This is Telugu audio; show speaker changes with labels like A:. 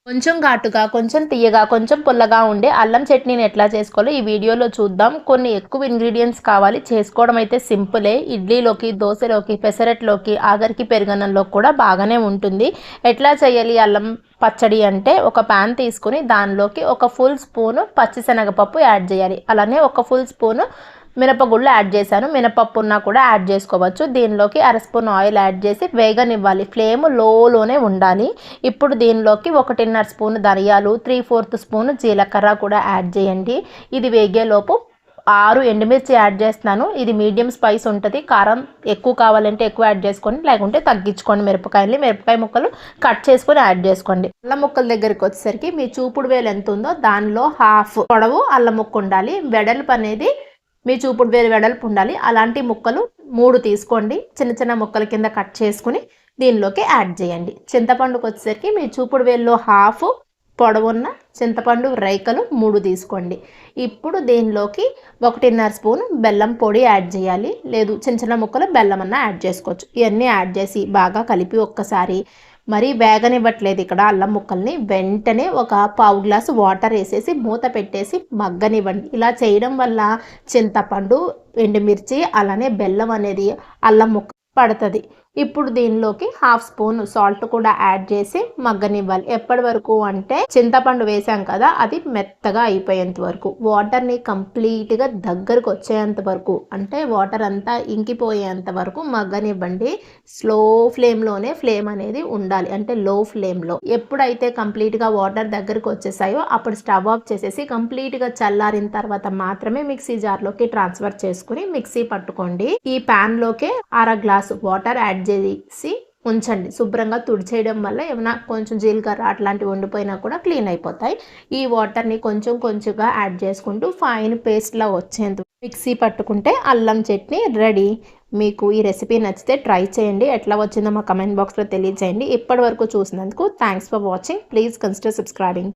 A: కొంచెం ఘాటుగా, కొంచెం తియ్యగా, కొంచెం పుల్లగా ఉండే అల్లం చట్నీని ఎట్లా చేసుకోవాలో ఈ వీడియోలో చూద్దాం. కొన్ని ఎక్కువ ఇంగ్రీడియంట్స్ కావాలి. చేసుకోవడం అయితే సింపులే. ఇడ్లీలోకి, దోశలోకి, పెసరట్లోకి, ఆఖరికి పెరుగన్నంలో కూడా బాగానే ఉంటుంది. ఎట్లా చేయాలి అల్లం పచ్చడి అంటే, ఒక ప్యాన్ తీసుకుని దానిలోకి ఒక ఫుల్ స్పూను పచ్చిశనగపప్పు యాడ్ చేయాలి. అలానే ఒక ఫుల్ స్పూను మినపగుళ్ళు యాడ్ చేశాను. మినపప్పు ఉన్నా కూడా యాడ్ చేసుకోవచ్చు. దీనిలోకి అర స్పూన్ ఆయిల్ యాడ్ చేసి వేగనివ్వాలి. ఫ్లేమ్ లోనే ఉండాలి. ఇప్పుడు దీనిలోకి 1.5 స్పూన్ ధనియాలు, 3/4 స్పూన్ జీలకర్ర కూడా యాడ్ చేయండి. ఇది వేగేలోపు 6 ఎండుమిర్చి యాడ్ చేస్తున్నాను. ఇది మీడియం స్పైస్ ఉంటుంది. కారం ఎక్కువ కావాలంటే ఎక్కువ యాడ్ చేసుకోండి, లేకుంటే తగ్గించుకోండి. మిరపకాయ ముక్కలు కట్ చేసుకొని యాడ్ చేసుకోండి. అల్లం ముక్కల దగ్గరికి వచ్చేసరికి మీ చూపుడు వేలు ఎంత ఉందో దానిలో హాఫ్ పొడవు అల్లం ముక్క ఉండాలి. వెడల్పు అనేది మీ చూపుడు వేలు వెడల్పు ఉండాలి. అలాంటి ముక్కలు 3 తీసుకోండి. చిన్న చిన్న ముక్కల కింద కట్ చేసుకుని దీనిలోకి యాడ్ చేయండి. చింతపండుకి వచ్చేసరికి మీ చూపుడు వేలులో హాఫ్ పొడవున్న చింతపండు రైకలు 3 తీసుకోండి. ఇప్పుడు దీనిలోకి 1.5 స్పూన్ బెల్లం పొడి యాడ్ చేయాలి. లేదు చిన్న చిన్న ముక్కలు బెల్లం అన్న యాడ్ చేసుకోవచ్చు. ఇవన్నీ యాడ్ చేసి బాగా కలిపి ఒక్కసారి మరీ వేగనివ్వట్లేదు ఇక్కడ అల్లం ముక్కల్ని. వెంటనే ఒక పావు గ్లాసు వాటర్ వేసేసి మూత పెట్టేసి మగ్గనివ్వండి. ఇలా చేయడం వల్ల చింతపండు, ఎండుమిర్చి అలానే బెల్లం అనేది అల్లం ముక్క పడుతుంది. ఇప్పుడు దీనిలోకి హాఫ్ స్పూన్ సాల్ట్ కూడా యాడ్ చేసి మగ్గనివ్వాలి. ఎప్పటి వరకు అంటే చింతపండు వేసాం కదా, అది మెత్తగా అయిపోయేంత వరకు, వాటర్ని కంప్లీట్గా దగ్గరకు వచ్చేంత వరకు, అంటే వాటర్ అంతా ఇంకిపోయేంత వరకు మగ్గనివ్వండి. స్లో ఫ్లేమ్లోనే ఫ్లేమ్ అనేది ఉండాలి, అంటే లో ఫ్లేమ్లో. ఎప్పుడైతే కంప్లీట్గా వాటర్ దగ్గరకు వచ్చేసాయో అప్పుడు స్టవ్ ఆఫ్ చేసేసి కంప్లీట్గా చల్లారిన తర్వాత మాత్రమే మిక్సీ జార్లోకి ట్రాన్స్ఫర్ చేసుకుని మిక్సీ పట్టుకోండి. ఈ ప్యాన్లోకే అర గ్లాసు వాటర్ యాడ్ చేసి ఉంచండి. శుభ్రంగా తుడిచేయడం వల్ల ఏమైనా కొంచెం జీలకర్ర అట్లాంటివి వండిపోయినా కూడా క్లీన్ అయిపోతాయి. ఈ వాటర్ని కొంచెం కొంచెంగా యాడ్ చేసుకుంటూ ఫైన్ పేస్ట్లా వచ్చేంత మిక్సీ పట్టుకుంటే అల్లం చట్నీ రెడీ. మీకు ఈ రెసిపీ నచ్చితే ట్రై చేయండి. ఎట్లా వచ్చిందో మా కమెంట్ బాక్స్లో తెలియజేయండి. ఇప్పటి వరకు చూసినందుకు thanks for watching. Please consider subscribing.